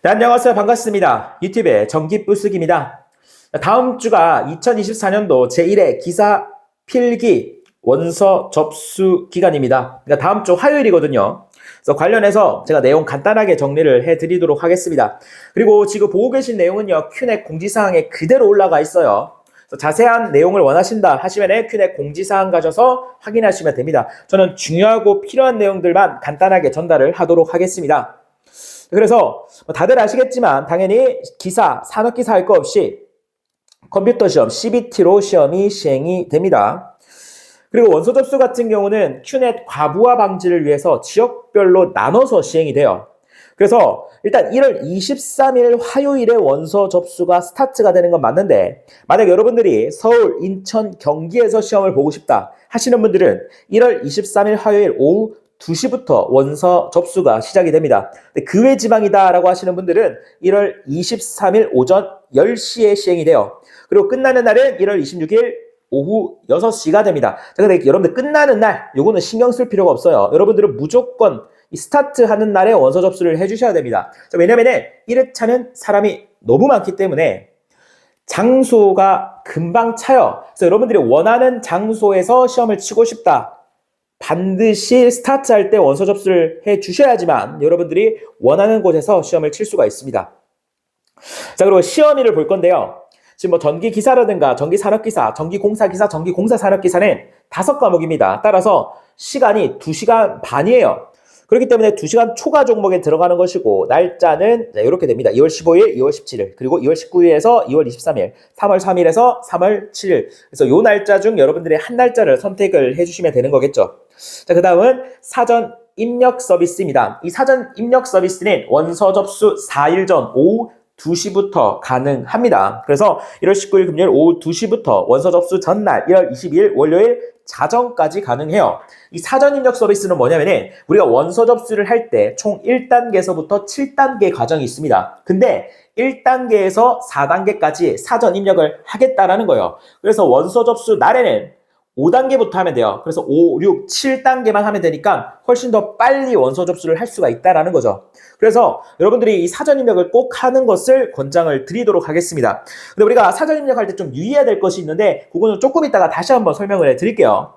네, 안녕하세요. 반갑습니다. 유튜브의 전기부스기입니다. 다음 주가 2024년도 제1회 기사 필기 원서 접수 기간입니다. 그러니까 다음 주 화요일이거든요. 그래서 관련해서 제가 내용 간단하게 정리를 해드리도록 하겠습니다. 그리고 지금 보고 계신 내용은요, 큐넷 공지사항에 그대로 올라가 있어요. 자세한 내용을 원하신다 하시면 큐넷 공지사항 가셔서 확인하시면 됩니다. 저는 중요하고 필요한 내용들만 간단하게 전달을 하도록 하겠습니다. 그래서 다들 아시겠지만 당연히 기사, 산업기사 할 거 없이 컴퓨터 시험, CBT로 시험이 시행이 됩니다. 그리고 원서 접수 같은 경우는 큐넷 과부하 방지를 위해서 지역별로 나눠서 시행이 돼요. 그래서 일단 1월 23일 화요일에 원서 접수가 스타트가 되는 건 맞는데, 만약 여러분들이 서울, 인천, 경기에서 시험을 보고 싶다 하시는 분들은 1월 23일 화요일 오후 2시부터 원서 접수가 시작이 됩니다. 그 외 지방이다라고 하시는 분들은 1월 23일 오전 10시에 시행이 돼요. 그리고 끝나는 날은 1월 26일 오후 6시가 됩니다. 자, 근데 여러분들 끝나는 날, 요거는 신경 쓸 필요가 없어요. 여러분들은 무조건 이 스타트 하는 날에 원서 접수를 해주셔야 됩니다. 자, 왜냐면은 1회차는 사람이 너무 많기 때문에 장소가 금방 차요. 그래서 여러분들이 원하는 장소에서 시험을 치고 싶다, 반드시 스타트할 때 원서 접수를 해 주셔야지만 여러분들이 원하는 곳에서 시험을 칠 수가 있습니다. 자, 그리고 시험일을 볼 건데요. 지금 뭐 전기기사라든가 전기산업기사, 전기공사기사, 전기공사산업기사는 5과목입니다. 따라서 시간이 2시간 반이에요. 그렇기 때문에 2시간 초과 종목에 들어가는 것이고, 날짜는 이렇게 됩니다. 2월 15일, 2월 17일, 그리고 2월 19일에서 2월 23일, 3월 3일에서 3월 7일. 그래서 요 날짜 중 여러분들이 한 날짜를 선택을 해주시면 되는 거겠죠. 자, 그 다음은 사전 입력 서비스입니다. 이 사전 입력 서비스는 원서 접수 4일 전 오후 2시부터 가능합니다. 그래서 1월 19일 금요일 오후 2시부터 원서 접수 전날 1월 22일 월요일 자정까지 가능해요. 이 사전 입력 서비스는 뭐냐면은 우리가 원서 접수를 할 때 총 1단계에서부터 7단계 과정이 있습니다. 근데 1단계에서 4단계까지 사전 입력을 하겠다라는 거예요. 그래서 원서 접수 날에는 5단계부터 하면 돼요. 그래서 5, 6, 7단계만 하면 되니까 훨씬 더 빨리 원서 접수를 할 수가 있다는 거죠. 그래서 여러분들이 이 사전 입력을 꼭 하는 것을 권장을 드리도록 하겠습니다. 근데 우리가 사전 입력할 때 좀 유의해야 될 것이 있는데, 그거는 조금 이따가 다시 한번 설명을 해드릴게요.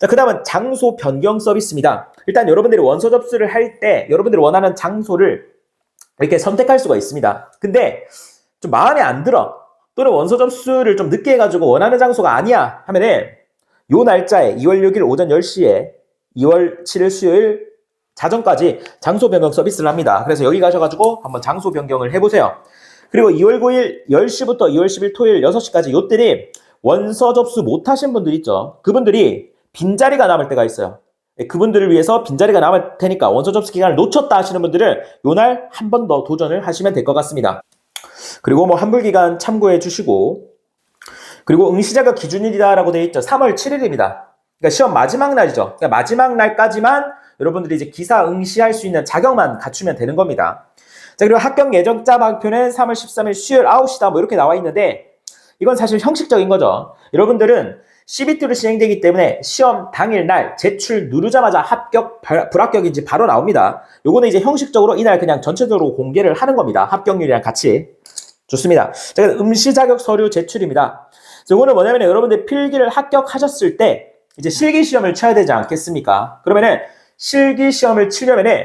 자, 그 다음은 장소 변경 서비스입니다. 일단 여러분들이 원서 접수를 할 때 여러분들이 원하는 장소를 이렇게 선택할 수가 있습니다. 근데 좀 마음에 안 들어, 또는 원서 접수를 좀 늦게 해가지고 원하는 장소가 아니야 하면은 요 날짜에 2월 6일 오전 10시에 2월 7일 수요일 자정까지 장소 변경 서비스를 합니다. 그래서 여기 가셔가지고 한번 장소 변경을 해보세요. 그리고 2월 9일 10시부터 2월 10일 토요일 6시까지 요때는 원서 접수 못하신 분들 있죠. 그분들이 빈자리가 남을 때가 있어요. 그분들을 위해서 빈자리가 남을 테니까 원서 접수 기간을 놓쳤다 하시는 분들은 요날 한 번 더 도전을 하시면 될 것 같습니다. 그리고 뭐 환불기간 참고해 주시고, 그리고 응시자격 기준일이다라고 되어 있죠. 3월 7일입니다. 그러니까 시험 마지막 날이죠. 그러니까 마지막 날까지만 여러분들이 이제 기사 응시할 수 있는 자격만 갖추면 되는 겁니다. 자, 그리고 합격 예정자 발표는 3월 13일 수요일 9시다 뭐 이렇게 나와 있는데, 이건 사실 형식적인 거죠. 여러분들은 CBT로 시행되기 때문에 시험 당일 날 제출 누르자마자 합격, 불합격인지 바로 나옵니다. 요거는 이제 형식적으로 이날 그냥 전체적으로 공개를 하는 겁니다. 합격률이랑 같이. 좋습니다. 자, 응시 자격 서류 제출입니다. 이거는 뭐냐면 여러분들 필기를 합격하셨을 때 이제 실기 시험을 쳐야 되지 않겠습니까? 그러면은 실기 시험을 치려면은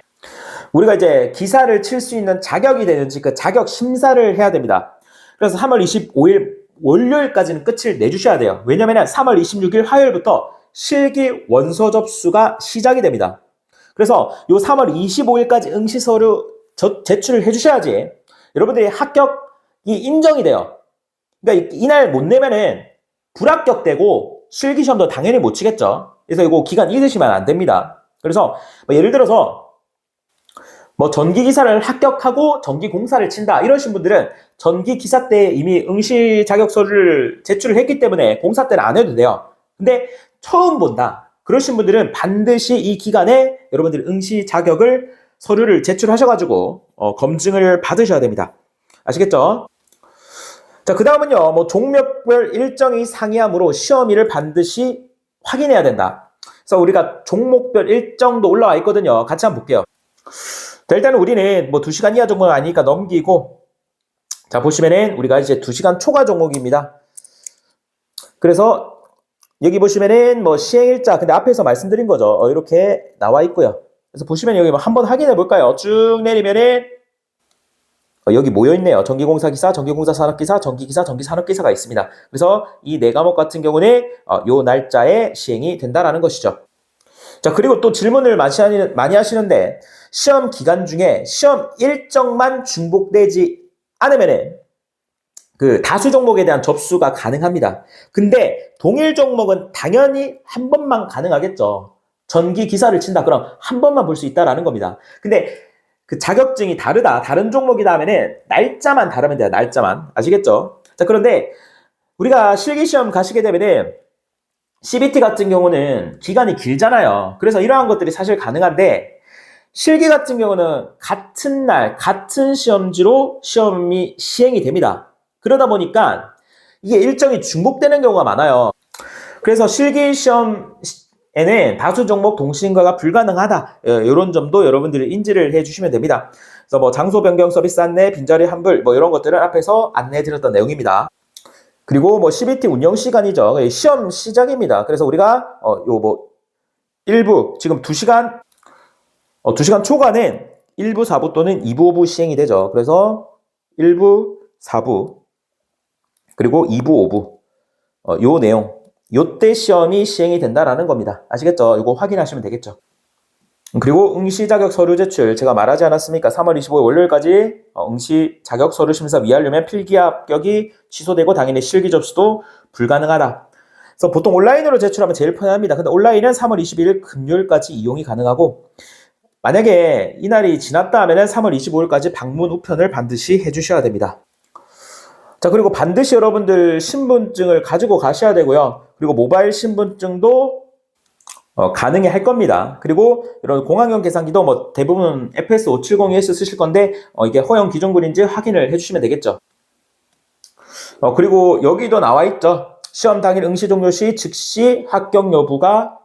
우리가 이제 기사를 칠 수 있는 자격이 되는지 그 자격 심사를 해야 됩니다. 그래서 3월 25일 월요일까지는 끝을 내주셔야 돼요. 왜냐면은 3월 26일 화요일부터 실기 원서 접수가 시작이 됩니다. 그래서 요 3월 25일까지 응시 서류 제출을 해주셔야지 여러분들이 합격이 인정이 돼요. 그러니까 이날 못 내면은 불합격되고 실기시험도 당연히 못 치겠죠. 그래서 이거 기간 잊으시면 안 됩니다. 그래서 뭐 예를 들어서 뭐 전기기사를 합격하고 전기공사를 친다 이러신 분들은 전기기사 때 이미 응시 자격서를 제출을 했기 때문에 공사 때는 안 해도 돼요. 근데 처음 본다 그러신 분들은 반드시 이 기간에 여러분들이 응시 자격을 서류를 제출하셔가지고 검증을 받으셔야 됩니다. 아시겠죠? 자, 그 다음은요, 뭐 종목별 일정이 상이하므로 시험일을 반드시 확인해야 된다. 그래서 우리가 종목별 일정도 올라와 있거든요. 같이 한번 볼게요. 자, 일단은 우리는 뭐 2시간 이하 종목은 아니니까 넘기고, 자, 보시면은 우리가 이제 2시간 초과 종목입니다. 그래서 여기 보시면은 뭐 시행일자, 근데 앞에서 말씀드린 거죠. 이렇게 나와 있고요. 그래서 보시면 여기 뭐 한번 확인해 볼까요? 쭉 내리면은 여기 모여 있네요. 전기공사기사, 전기공사 산업기사, 전기기사, 전기산업기사가 있습니다. 그래서 이 네 과목 같은 경우는 요 날짜에 시행이 된다라는 것이죠. 자, 그리고 또 질문을 많이 하시는데, 시험 기간 중에 시험 일정만 중복되지 않으면은 그 다수 종목에 대한 접수가 가능합니다. 근데 동일 종목은 당연히 한 번만 가능하겠죠. 전기 기사를 친다. 그럼 한 번만 볼 수 있다라는 겁니다. 근데 그 자격증이 다르다. 다른 종목이다 하면은 날짜만 다르면 돼요. 날짜만. 아시겠죠? 자, 그런데 우리가 실기시험 가시게 되면은 CBT 같은 경우는 기간이 길잖아요. 그래서 이러한 것들이 사실 가능한데, 실기 같은 경우는 같은 날, 같은 시험지로 시험이 시행이 됩니다. 그러다 보니까 이게 일정이 중복되는 경우가 많아요. 그래서 실기 시험에는 다수 종목 동시행과가 불가능하다. 이런 점도 여러분들이 인지를 해주시면 됩니다. 그래서 뭐 장소 변경 서비스 안내, 빈자리 환불, 뭐 이런 것들을 앞에서 안내해드렸던 내용입니다. 그리고 뭐 CBT 운영 시간이죠. 시험 시작입니다. 그래서 우리가 요 뭐 일부 지금 2시간 초과는 1부, 4부 또는 2부, 5부 시행이 되죠. 그래서 1부, 4부 그리고 2부, 5부 요 내용 요때 시험이 시행이 된다라는 겁니다. 아시겠죠? 이거 확인하시면 되겠죠. 그리고 응시 자격 서류 제출 제가 말하지 않았습니까? 3월 25일 월요일까지 응시 자격 서류 심사 위하려면 필기 합격이 취소되고 당연히 실기 접수도 불가능하다. 그래서 보통 온라인으로 제출하면 제일 편합니다. 근데 온라인은 3월 22일 금요일까지 이용이 가능하고, 만약에 이날이 지났다 하면은 3월 25일까지 방문 우편을 반드시 해주셔야 됩니다. 자, 그리고 반드시 여러분들 신분증을 가지고 가셔야 되고요. 그리고 모바일 신분증도 가능해 할 겁니다. 그리고 이런 공학용 계산기도 뭐 대부분 FS570ES 쓰실 건데 이게 허용 기준군인지 확인을 해주시면 되겠죠. 그리고 여기도 나와 있죠. 시험 당일 응시 종료 시 즉시 합격 여부가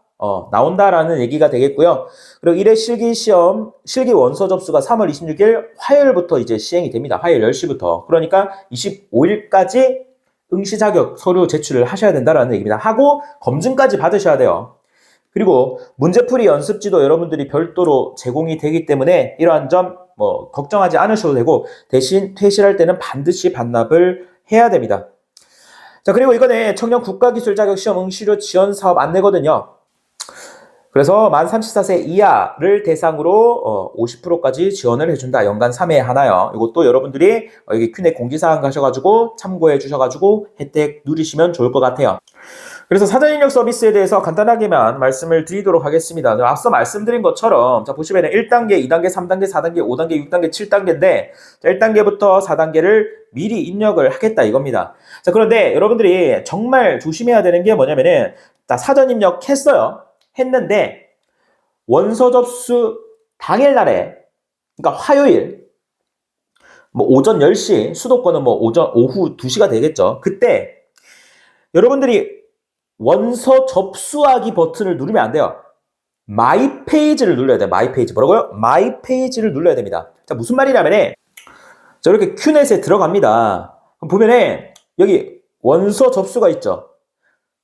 나온다라는 얘기가 되겠고요. 그리고 1회 실기시험, 실기 원서 접수가 3월 26일 화요일부터 이제 시행이 됩니다. 화요일 10시부터. 그러니까 25일까지 응시 자격 서류 제출을 하셔야 된다라는 얘기입니다. 하고 검증까지 받으셔야 돼요. 그리고 문제풀이 연습지도 여러분들이 별도로 제공이 되기 때문에 이러한 점 뭐 걱정하지 않으셔도 되고, 대신 퇴실할 때는 반드시 반납을 해야 됩니다. 자, 그리고 이거는 청년 국가기술자격시험 응시료 지원 사업 안내거든요. 그래서 만 34세 이하를 대상으로 50%까지 지원을 해준다. 연간 3회 하나요. 이것도 여러분들이 여기 큐넷 공지사항 가셔가지고 참고해 주셔가지고 혜택 누리시면 좋을 것 같아요. 그래서 사전입력 서비스에 대해서 간단하게만 말씀을 드리도록 하겠습니다. 앞서 말씀드린 것처럼 자, 보시면 1단계, 2단계, 3단계, 4단계, 5단계, 6단계, 7단계인데 1단계부터 4단계를 미리 입력을 하겠다 이겁니다. 자, 그런데 여러분들이 정말 조심해야 되는 게 뭐냐면은 자, 사전 입력했어요. 했는데 원서 접수 당일날에, 그러니까 화요일 뭐 오전 10시, 수도권은 뭐 오후 2시가 되겠죠. 그때 여러분들이 원서 접수하기 버튼을 누르면 안 돼요. 마이 페이지를 눌러야 돼요. 마이 페이지. 뭐라고요? 마이 페이지를 눌러야 됩니다. 자, 무슨 말이냐면은 자, 이렇게 큐넷에 들어갑니다. 보면은 여기 원서 접수가 있죠.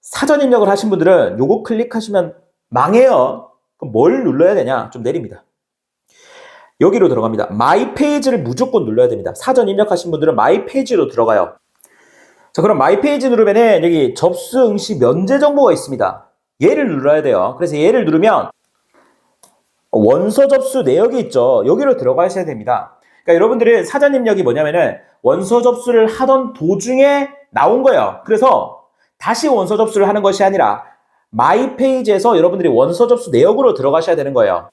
사전 입력을 하신 분들은 요거 클릭하시면 망해요. 그럼 뭘 눌러야 되냐? 좀 내립니다. 여기로 들어갑니다. 마이 페이지를 무조건 눌러야 됩니다. 사전 입력하신 분들은 마이 페이지로 들어가요. 자, 그럼 마이 페이지 누르면은 여기 접수 응시 면제 정보가 있습니다. 얘를 눌러야 돼요. 그래서 얘를 누르면 원서 접수 내역이 있죠. 여기로 들어가셔야 됩니다. 그러니까 여러분들은 사전 입력이 뭐냐면은 원서 접수를 하던 도중에 나온 거예요. 그래서 다시 원서 접수를 하는 것이 아니라 마이 페이지에서 여러분들이 원서 접수 내역으로 들어가셔야 되는 거예요.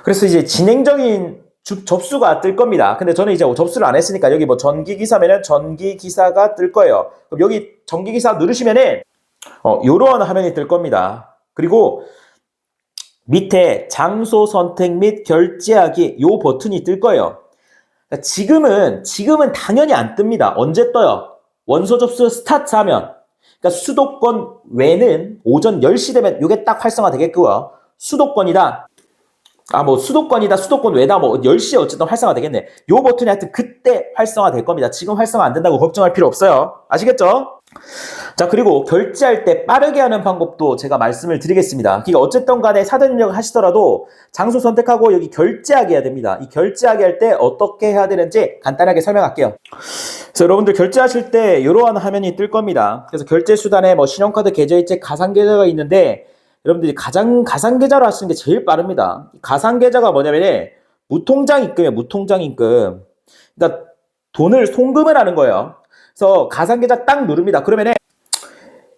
그래서 이제 진행적인 접수가 뜰 겁니다. 근데 저는 이제 접수를 안 했으니까 여기 뭐 전기기사면은 전기기사가 뜰 거예요. 그럼 여기 전기기사 누르시면은 요런 화면이 뜰 겁니다. 그리고 밑에 장소 선택 및 결제하기 요 버튼이 뜰 거예요. 지금은 당연히 안 뜹니다. 언제 떠요? 원서 접수 스타트 하면. 그러니까 수도권 외는 오전 10시 되면 요게 딱 활성화 되겠고요. 수도권이다. 뭐 수도권이다, 수도권 외다, 뭐 10시에 어쨌든 활성화 되겠네. 요 버튼이 하여튼 그때 활성화 될 겁니다. 지금 활성화 안 된다고 걱정할 필요 없어요. 아시겠죠? 자, 그리고 결제할 때 빠르게 하는 방법도 제가 말씀을 드리겠습니다. 그러니까 어쨌든 간에 사전 입력을 하시더라도 장소 선택하고 여기 결제하기 해야 됩니다. 이 결제하기 할 때 어떻게 해야 되는지 간단하게 설명할게요. 그래서 여러분들 결제하실 때 이러한 화면이 뜰 겁니다. 그래서 결제 수단에 뭐 신용카드 계좌이체 가상계좌가 있는데 여러분들이 가상계좌로 하시는 게 제일 빠릅니다. 가상계좌가 뭐냐면 무통장 입금이에요. 무통장 입금. 그러니까 돈을 송금을 하는 거예요. 그래서 가상계좌 딱 누릅니다. 그러면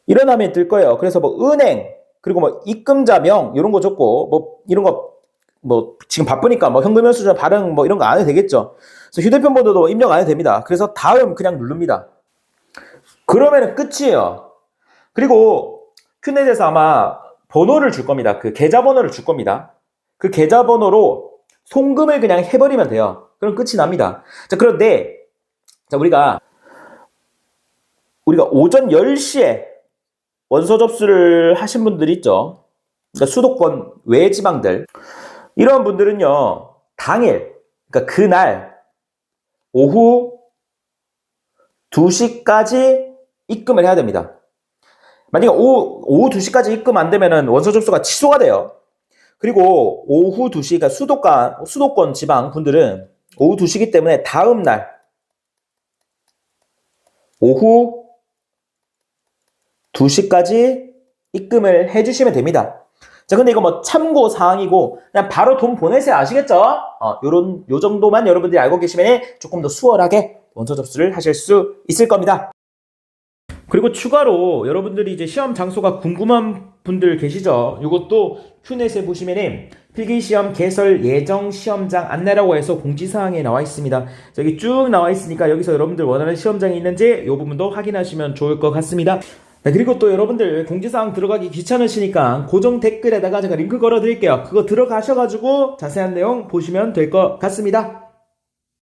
이런 화면이 뜰 거예요. 그래서 뭐 은행 그리고 뭐 입금자명 이런 거 적고 뭐 이런 거 뭐 지금 바쁘니까 뭐 현금 영수증 발행 뭐 이런 거 안 해도 되겠죠. 그래서 휴대폰 번호도 입력 안 해도 됩니다. 그래서 다음 그냥 누릅니다. 그러면은 끝이에요. 그리고 큐넷에서 아마 번호를 줄 겁니다. 그 계좌번호를 줄 겁니다. 그 계좌번호로 송금을 그냥 해버리면 돼요. 그럼 끝이 납니다. 자, 그런데 자 우리가 오전 10시에 원서 접수를 하신 분들이 있죠. 그러니까 수도권 외 지방들. 이런 분들은요, 당일, 그러니까 그날 오후 2시까지 입금을 해야 됩니다. 만약에 오후 2시까지 입금 안 되면은 원서 접수가 취소가 돼요. 그리고 오후 2시, 그러니까 수도권 지방 분들은 오후 2시기 때문에 다음 날 오후 2시까지 입금을 해주시면 됩니다. 자, 근데 이거 뭐 참고 사항이고 그냥 바로 돈 보내세요. 아시겠죠? 요 정도만 여러분들이 알고 계시면 조금 더 수월하게 원서 접수를 하실 수 있을 겁니다. 그리고 추가로 여러분들이 이제 시험 장소가 궁금한 분들 계시죠? 이것도 큐넷에 보시면은 필기시험 개설 예정 시험장 안내라고 해서 공지사항에 나와 있습니다. 여기 쭉 나와 있으니까 여기서 여러분들 원하는 시험장이 있는지 이 부분도 확인하시면 좋을 것 같습니다. 네, 그리고 또 여러분들 공지사항 들어가기 귀찮으시니까 고정 댓글에다가 제가 링크 걸어 드릴게요. 그거 들어가셔가지고 자세한 내용 보시면 될 것 같습니다.